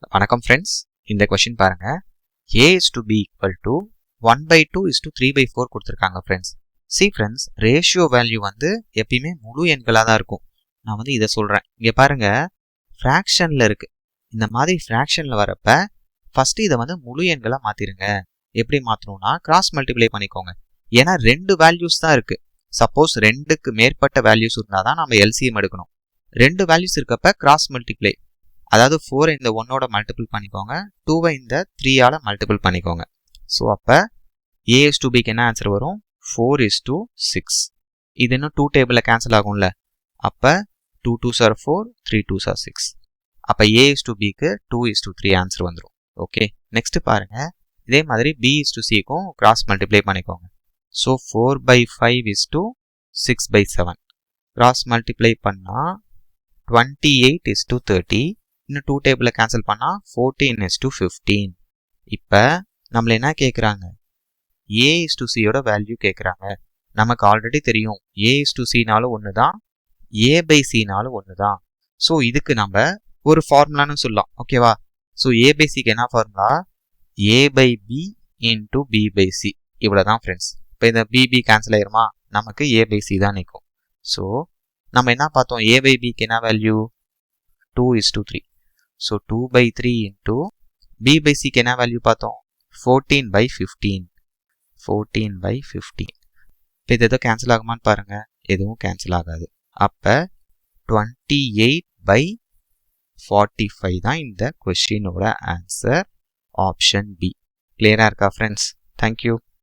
வணக்கம் ஃப்ரெண்ட்ஸ், இந்த கொஸ்டின் பாருங்க. a is to b equal to 1/2 is to 3/4 கொடுத்துருக்காங்க ஃப்ரெண்ட்ஸ். ஃப்ரெண்ட்ஸ், ரேஷியோ வேல்யூ வந்து எப்பயுமே முழு எண்களாக தான் இருக்கும். நான் வந்து இதை சொல்கிறேன். இங்கே பாருங்க, ஃப்ராக்ஷனில் இருக்குது. இந்த மாதிரி ஃப்ராக்ஷனில் வரப்ப ஃபஸ்ட்டு இதை வந்து முழு எண்களாக மாற்றிடுங்க. எப்படி மாற்றணும்னா கிராஸ் மல்டிப்ளை பண்ணிக்கோங்க. ஏன்னா 2 வேல்யூஸ் தான் இருக்குது. சப்போஸ் 2க்கு மேற்பட்ட வேல்யூஸ் இருந்தால் தான் நம்ம எல்சிஎம் எடுக்கணும். 2 வேல்யூஸ் இருக்கப்ப கிராஸ் மல்டிப்ளை, அதாவது 4 இந்த 1ஓட மல்டிபிள் பண்ணிக்கோங்க, 2 இந்த 3ஆல மல்டிபிள் பண்ணிக்கோங்க. ஸோ அப்போ a is to bக்கு என்ன ஆன்சர் வரும்? 4 is to 6. இது இன்னும் 2 டேபிளில் கேன்சல் ஆகும்ல. அப்போ 2 2s are 4, 3 2s are 6. அப்போ a is to bக்கு 2 is to 3 ஆன்சர் வந்துடும். ஓகே, நெக்ஸ்ட் பாருங்க. இதே மாதிரி b is to cக்கும் கிராஸ் மல்டிப்ளை பண்ணிக்கோங்க. So 4/5 is to 6/7. Cross multiply பண்ணால் 28 is to 30. இன்னும் 2 டேபிளில் கேன்சல் பண்ணால் 14 is to 15. இப்போ நம்மள என்ன கேட்குறாங்க? a is to cயோட வேல்யூ கேட்குறாங்க. நமக்கு ஆல்ரெடி தெரியும் a is to cனாலும் ஒன்று தான், a/cனாலும் ஒன்று தான். ஸோ இதுக்கு நம்ம ஒரு ஃபார்முலான்னு சொல்லலாம். ஓகேவா? ஸோ a/cக்கு என்ன ஃபார்முலா? a/b into b/c. இவ்வளோ தான் ஃப்ரெண்ட்ஸ். இப்போ இந்த bb கேன்சல் ஆயிருமா? நமக்கு a/c தான் நிற்கும். ஸோ நம்ம என்ன பார்த்தோம்? a/bக்கு என்ன value? 2 is to 3. So 2/3 into b/cக்கு என்ன வேல்யூ பார்த்தோம்? 14/15. 14/15. இப்போ இது எதோ கேன்சல் ஆகுமான்னு பாருங்க. எதுவும் கேன்சல் ஆகாது. அப்போ 28/45 தான் இந்த கொஸ்டினோட ஆன்சர். Option B. கிளியராக இருக்கா ஃப்ரெண்ட்ஸ்? தேங்க்யூ.